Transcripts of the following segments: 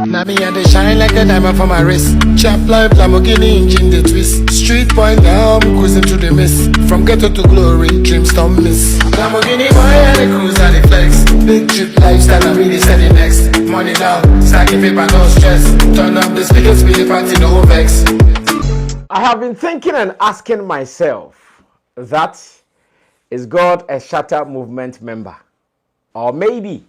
Now me and they shine like a diamond for my wrist. Chap life, Lamborghini engine the twist. Street point down, cruising through the mist. From ghetto to glory, dreams don't miss. Lamborghini boy and the cruise and the flex. Big trip lifestyle, I really steady next. Money down, stacking paper, no stress. Turn up the speakers, be the party, no vex. I have been thinking and asking myself, that is God a Shatter movement member? Or maybe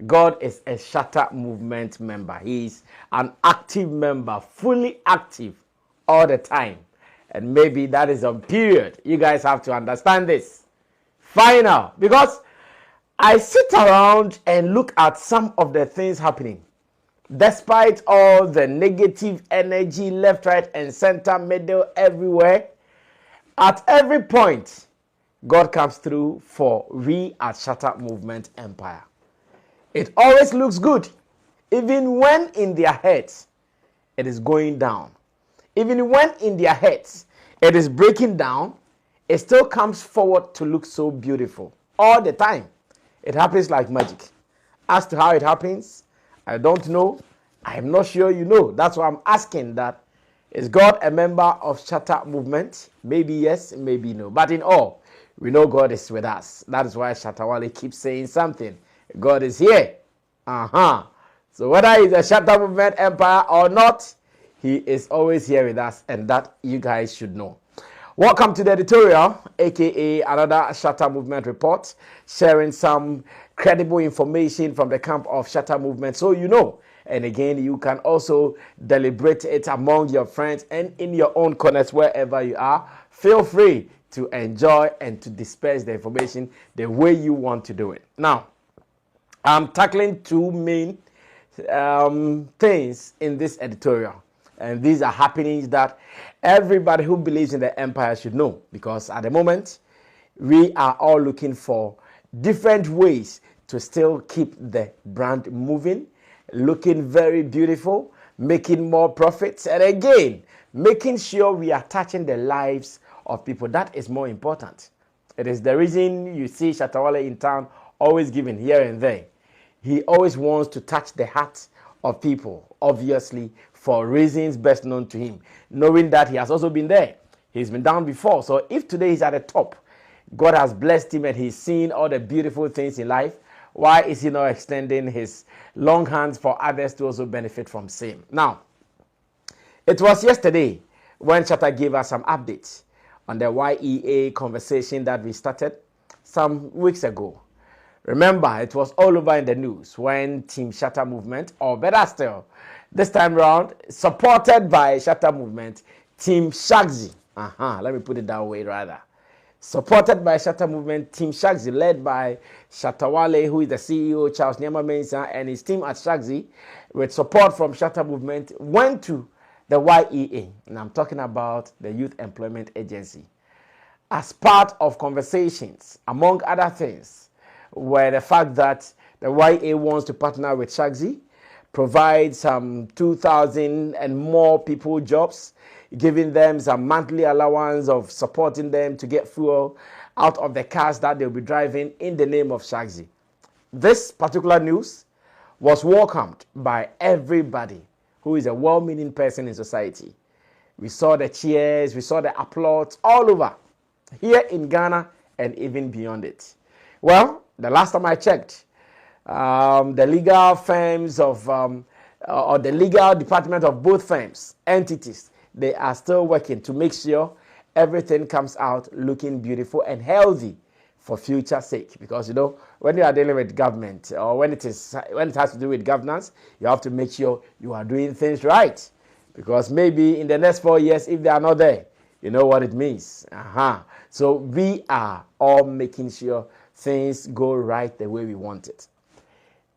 God is a Shatter movement member. He is an active member, fully active all the time. And maybe that is on period. You guys have to understand this. Final. Because I sit around and look at some of the things happening. Despite all the negative energy, left, right, and center, middle, everywhere, at every point, God comes through for we at Shatter Movement Empire. It always looks good, even when in their heads it is going down. Even when in their heads it is breaking down, it still comes forward to look so beautiful. All the time. It happens like magic. As to how it happens, I don't know. I'm not sure you know. That's why I'm asking that. Is God a member of Shatter Movement? Maybe yes, maybe no. But in all, we know God is with us. That is why Shatta Wale keeps saying something. God is here. So whether he's a Shatter Movement Empire or not, he is always here with us, and that you guys should know. Welcome to the editorial, aka another Shatter Movement report, sharing some credible information from the camp of Shatter Movement, so you know. And again, you can also deliberate it among your friends and in your own corners wherever you are. Feel free to enjoy and to disperse the information the way you want to do it. Now, I'm tackling two main things in this editorial. And these are happenings that everybody who believes in the empire should know. Because at the moment, we are all looking for different ways to still keep the brand moving, looking very beautiful, making more profits, and again, making sure we are touching the lives of people. That is more important. It is the reason you see Shatta Wale in town always giving here and there. He always wants to touch the hearts of people, obviously, for reasons best known to him, knowing that he has also been there. He's been down before. So if today he's at the top, God has blessed him and he's seen all the beautiful things in life, why is he not extending his long hands for others to also benefit from same? Now, it was yesterday when Shatta gave us some updates on the YEA conversation that we started some weeks ago. Remember, it was all over in the news when Team Shatter Movement, or better still, this time around, supported by Shatter Movement, Team Shazam. Let me put it that way rather. Supported by Shatter Movement, Team Shazam, led by Shatta Wale, who is the CEO, Charles Nyama Mensah, and his team at Shazam, with support from Shatter Movement, went to the YEA, and I'm talking about the Youth Employment Agency, as part of conversations, among other things, where the fact that the YEA wants to partner with Shazam, provide some 2,000 and more people jobs, giving them some monthly allowance of supporting them to get fuel out of the cars that they'll be driving in the name of Shazam. This particular news was welcomed by everybody who is a well-meaning person in society. We saw the cheers, we saw the applause all over, here in Ghana and even beyond it. Well, the last time I checked, the legal firms of, or the legal department of both firms, entities, they are still working to make sure everything comes out looking beautiful and healthy for future sake. Because, you know, when you are dealing with government, or when it has to do with governance, you have to make sure you are doing things right. Because maybe in the next 4 years, if they are not there, you know what it means. So we are all making sure things go right the way we want it.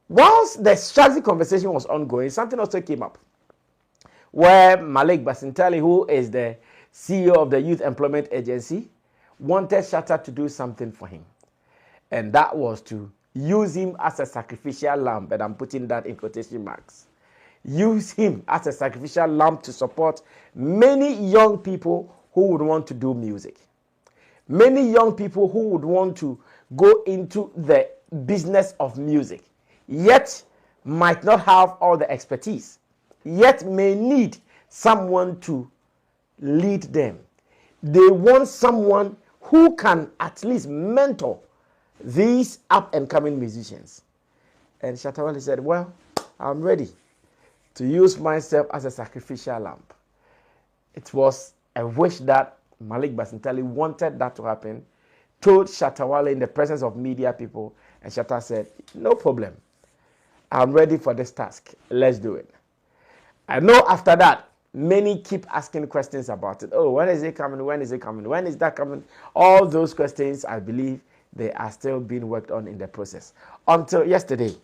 Whilst the Shazam conversation was ongoing, something also came up, where Malik Basintali, who is the CEO of the Youth Employment Agency, wanted Shatta to do something for him. And that was to use him as a sacrificial lamb, and I'm putting that in quotation marks. Use him as a sacrificial lamb to support many young people who would want to do music. Many young people who would want to go into the business of music, yet might not have all the expertise, yet may need someone to lead them. They want someone who can at least mentor these up and coming musicians. And Shatta Wale said, well, I'm ready to use myself as a sacrificial lamb. It was a wish that Malik Basintali wanted that to happen, told Shatta Wale in the presence of media people, and Shatta said, no problem. I'm ready for this task. Let's do it. I know after that, many keep asking questions about it. Oh, when is it coming? When is it coming? When is that coming? All those questions, I believe, they are still being worked on in the process. Until yesterday,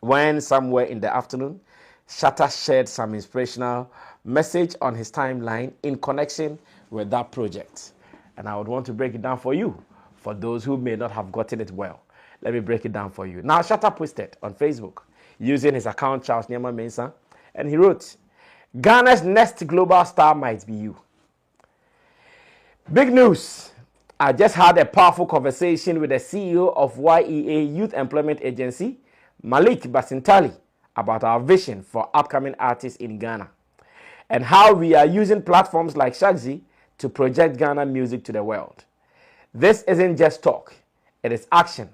when somewhere in the afternoon, Shatta shared some inspirational message on his timeline in connection with that project. And I would want to break it down for you, for those who may not have gotten it well. Let me break it down for you. Now, Shatta posted on Facebook using his account, Charles Nyama Mensah, and he wrote, Ghana's next global star might be you. Big news. I just had a powerful conversation with the CEO of YEA Youth Employment Agency, Malik Basintali, about our vision for upcoming artists in Ghana and how we are using platforms like Shazam to project Ghana music to the world. This isn't just talk, it is action.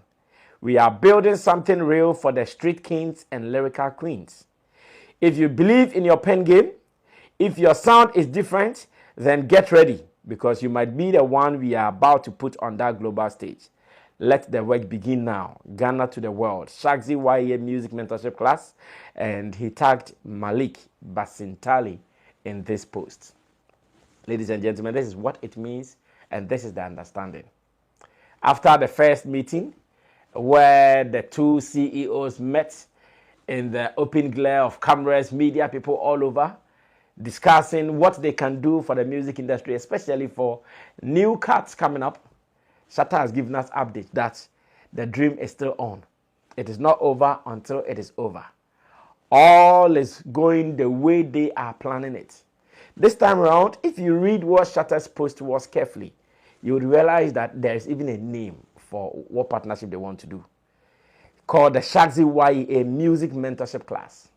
We are building something real for the street kings and lyrical queens. If you believe in your pen game, if your sound is different, then get ready, because you might be the one we are about to put on that global stage. Let the work begin now. Ghana to the world. Shazam YEA music mentorship class, and he tagged Malik Basintali in this post. Ladies and gentlemen, this is what it means, and this is the understanding. After the first meeting, where the two CEOs met in the open glare of cameras, media people all over, discussing what they can do for the music industry, especially for new cuts coming up, Shatta has given us update that the dream is still on. It is not over until it is over. All is going the way they are planning it. This time around, if you read what Shatta's post was carefully, you would realize that there is even a name for what partnership they want to do, called the Shazam YEA Music Mentorship Class.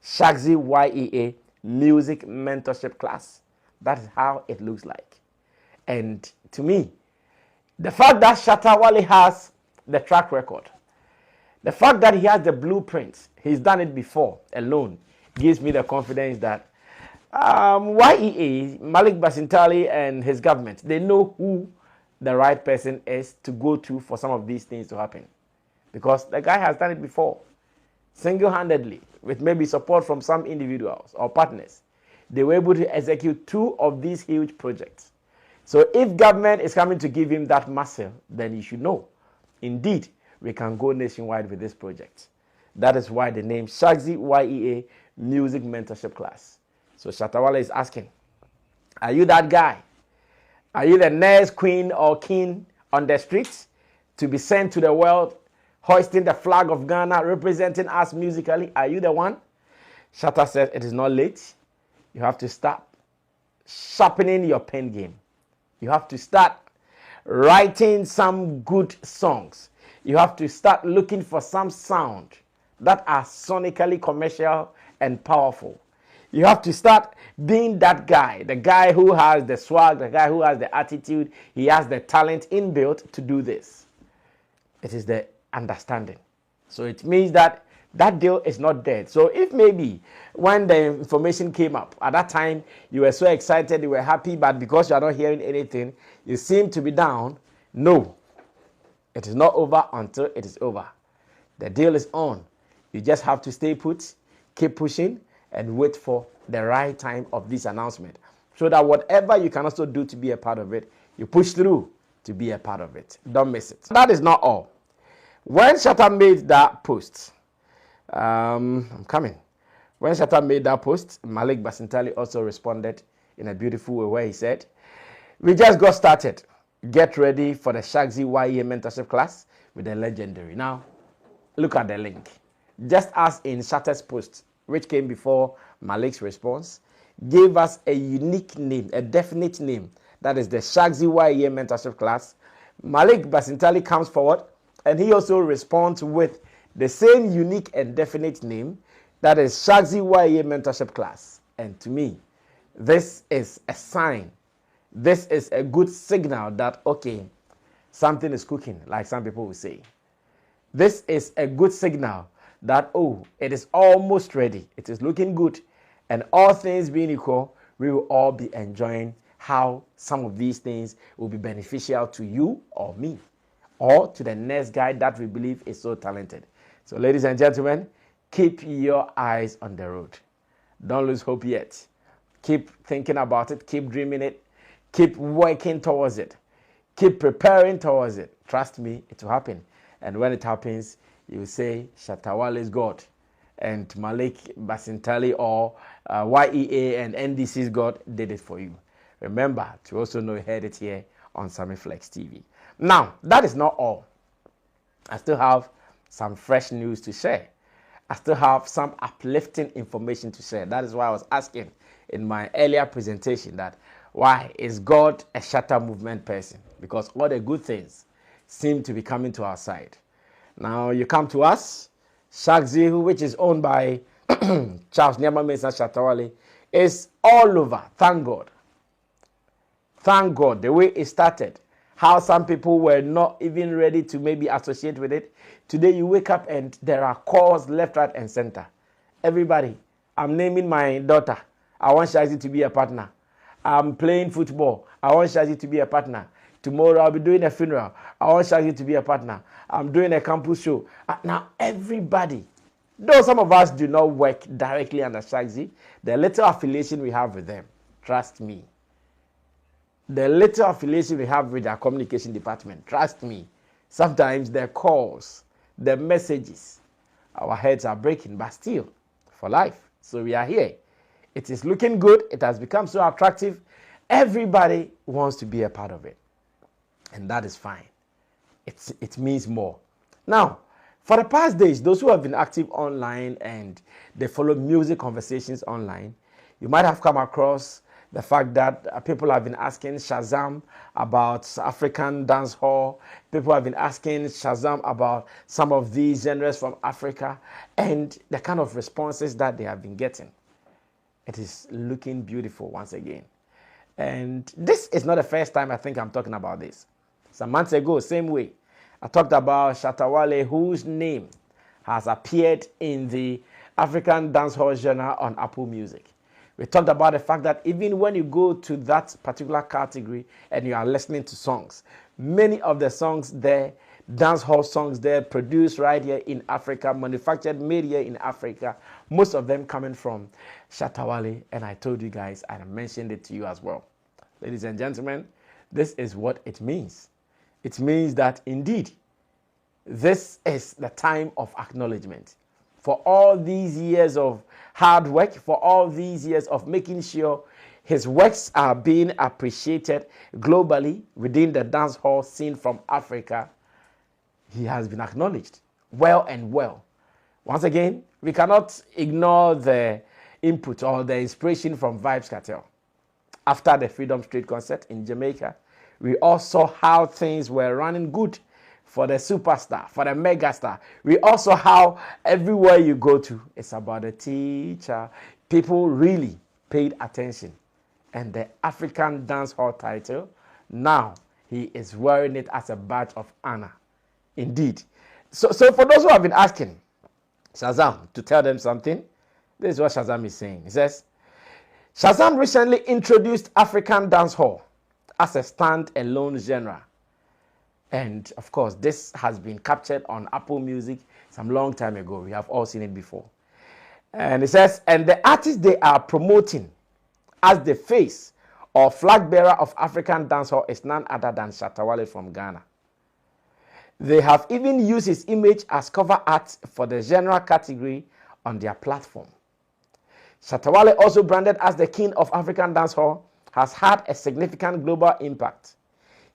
Shazam YEA Music Mentorship Class. That is how it looks like. And to me, the fact that Shatta Wale has the track record, the fact that he has the blueprints, he's done it before alone, gives me the confidence that YEA, Malik Basintali and his government, they know who the right person is to go to for some of these things to happen. Because the guy has done it before, single-handedly, with maybe support from some individuals or partners. They were able to execute 2 of these huge projects. So if government is coming to give him that muscle, then you should know, indeed, we can go nationwide with this project. That is why the name Shazam YEA Music Mentorship Class. So Shatta Wale is asking, are you that guy? Are you the next queen or king on the streets to be sent to the world, hoisting the flag of Ghana, representing us musically? Are you the one? Shatta said it is not late. You have to start sharpening your pen game. You have to start writing some good songs. You have to start looking for some sound that are sonically commercial and powerful. You have to start being that guy, the guy who has the swag, the guy who has the attitude, he has the talent inbuilt to do this. It is the understanding. So it means that that deal is not dead. So if maybe when the information came up, at that time you were so excited, you were happy, but because you are not hearing anything, you seem to be down. No, it is not over until it is over. The deal is on. You just have to stay put, keep pushing, and wait for the right time of this announcement, so that whatever you can also do to be a part of it, you push through to be a part of it. Don't miss it. That is not all. When Shatta made that post, I'm coming. When Shatta made that post, Malik Basintali also responded in a beautiful way where he said, we just got started. Get ready for the Shazam YEA mentorship class with the legendary. Now, look at the link. Just as in Shatta's post, which came before Malik's response, gave us a unique name, a definite name. That is the Shazam YEA mentorship class. Malik Basintali comes forward and he also responds with the same unique and definite name, that is Shatta Wale mentorship class. And to me, this is a sign. This is a good signal that, okay, something is cooking, like some people will say. This is a good signal that, oh, it is almost ready. It is looking good. And all things being equal, we will all be enjoying how some of these things will be beneficial to you or me, or to the next guy that we believe is so talented. So ladies and gentlemen, keep your eyes on the road. Don't lose hope yet. Keep thinking about it. Keep dreaming it. Keep working towards it. Keep preparing towards it. Trust me, it will happen. And when it happens, you say, Shatta Wale is God. And Malik Basintali or YEA and NDC's God did it for you. Remember to also know you heard it here on Samiflex TV. Now, that is not all. I still have some fresh news to share. I still have some uplifting information to share. That is why I was asking in my earlier presentation that why is God a shatter movement person? Because all the good things seem to be coming to our side. Now you come to us, Shazam, which is owned by Charles Nyama Mensah Shatta Wale, is all over. Thank God. Thank God, the way it started, how some people were not even ready to maybe associate with it. Today you wake up and there are calls left, right, and center. Everybody, I'm naming my daughter. I want Shazam to be a partner. I'm playing football. I want Shazam to be a partner. Tomorrow I'll be doing a funeral. I want Shazam to be a partner. I'm doing a campus show. Now everybody, though some of us do not work directly under Shazam, the little affiliation we have with them, trust me, the little affiliation we have with our communication department, trust me, sometimes the calls, the messages, our heads are breaking, but still, for life. So we are here. It is looking good. It has become so attractive. Everybody wants to be a part of it. And that is fine. It means more. Now, for the past days, those who have been active online and they follow music conversations online, you might have come across the fact that people have been asking Shazam about African dancehall. People have been asking Shazam about some of these genres from Africa and the kind of responses that they have been getting. It is looking beautiful once again. And this is not the first time I think I'm talking about this. Some months ago, same way, I talked about Shatta Wale, whose name has appeared in the African dancehall genre on Apple Music. We talked about the fact that even when you go to that particular category and you are listening to songs, many of the songs there, dancehall songs there, produced right here in Africa, manufactured, made here in Africa, most of them coming from Shatta Wale. And I told you guys, and I mentioned it to you as well. Ladies and gentlemen, this is what it means. It means that indeed, this is the time of acknowledgement. For all these years of hard work, for all these years of making sure his works are being appreciated globally within the dancehall scene from Africa, he has been acknowledged well and well. Once again, we cannot ignore the input or the inspiration from Vybz Kartel. After the Freedom Street concert in Jamaica, we all saw how things were running good for the superstar, for the megastar. We also how everywhere you go to, it's about a teacher. People really paid attention. And the African dancehall title, now he is wearing it as a badge of honor. Indeed. So for those who have been asking Shazam to tell them something, this is what Shazam is saying. He says, Shazam recently introduced African dancehall as a stand-alone genre. And of course, this has been captured on Apple Music some long time ago. We have all seen it before. And it says, and the artist they are promoting as the face or flag bearer of African dancehall is none other than Shatta Wale from Ghana. They have even used his image as cover art for the genre category on their platform. Shatta Wale, also branded as the king of African dancehall, has had a significant global impact.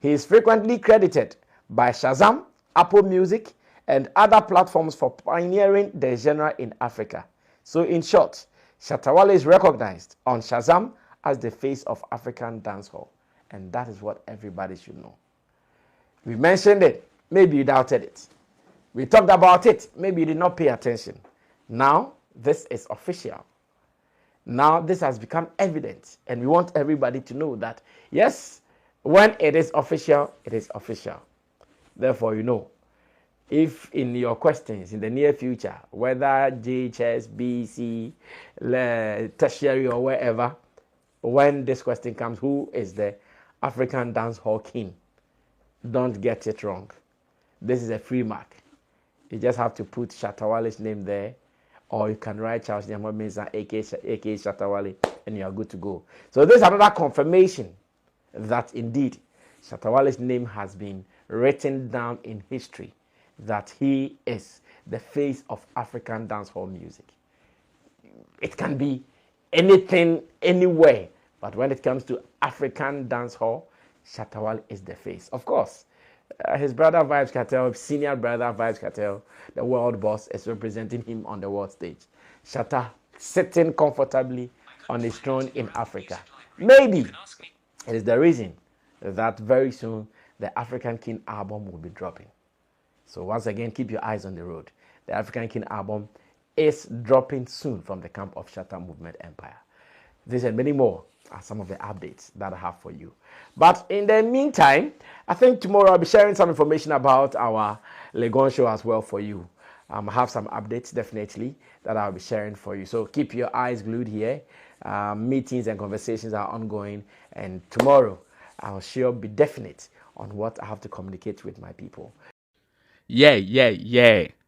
He is frequently credited by Shazam, Apple Music, and other platforms for pioneering the genre in Africa. So in short, Shatta Wale is recognized on Shazam as the face of African dancehall. And that is what everybody should know. We mentioned it. Maybe you doubted it. We talked about it. Maybe you did not pay attention. Now, this is official. Now, this has become evident. And we want everybody to know that, yes, when it is official, it is official. Therefore, you know, if in your questions in the near future, whether JHS, BC, tertiary, or wherever, when this question comes, who is the African dance hall king? Don't get it wrong. This is a free mark. You just have to put Shatta Wale's name there, or you can write Charles Nyamameza, aka Shatta Wale, and you are good to go. So this is another confirmation that indeed Shatta Wale's name has been written down in history, that he is the face of African dancehall music. It can be anything, anywhere, but when it comes to African dancehall, Shatta Wale is the face. Of course, his brother Vibes Cartel, senior brother Vibes Cartel, the world boss, is representing him on the world stage. Shatta sitting comfortably on his throne in Africa. Maybe it is the reason that very soon the African King album will be dropping. So once again, keep your eyes on the road. The African King album is dropping soon from the camp of Shatta Movement Empire. This and many more are some of the updates that I have for you. But in the meantime, I think tomorrow I'll be sharing some information about our Legon show as well for you. I have some updates definitely that I'll be sharing for you. So keep your eyes glued here. Meetings and conversations are ongoing, and tomorrow I'll sure be definite on what I have to communicate with my people. Yeah.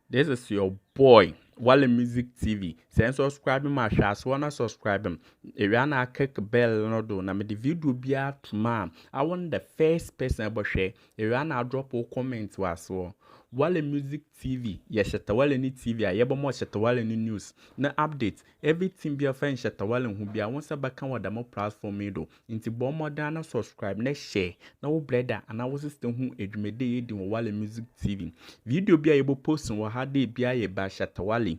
This is your boy, Wale Music TV. Send subscribe my show, wanna subscribe him. If you wanna click bell no do, na me the video be out man. I want the first person to share. If you wanna drop a comment was so. Wale Music TV, yes, Shatta Wale ni TV, I ever more Shatta Wale ni news. Na update, everything be a friend Shatta Wale who be a once a back on the more platform me do. Into bomb modern subscribe, next share. Now brother, and I was system who edumede in Wale Music TV. Video be able post on what had they be a ba Shatta Wale.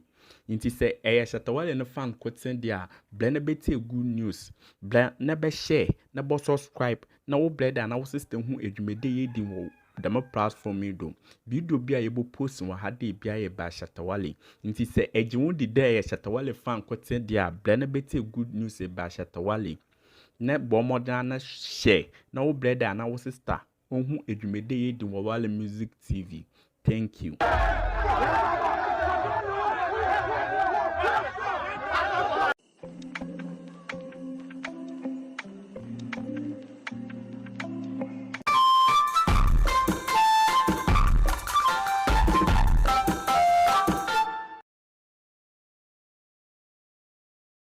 Inti say Shatta Wale no fan quoting there, blend a bit good news. Blend never share, never subscribe. Now brother, and I was system who edumede in the more platform me do. Video be able post on what had they be a ba Shatta Wale. Inti say Ejimu the day Shatta Wale fan quoting there, blend a bit good news about Shatta Wale. Ne bomb modern share. Now brother, and our sister. Who edumede in Wale Music TV. Thank you.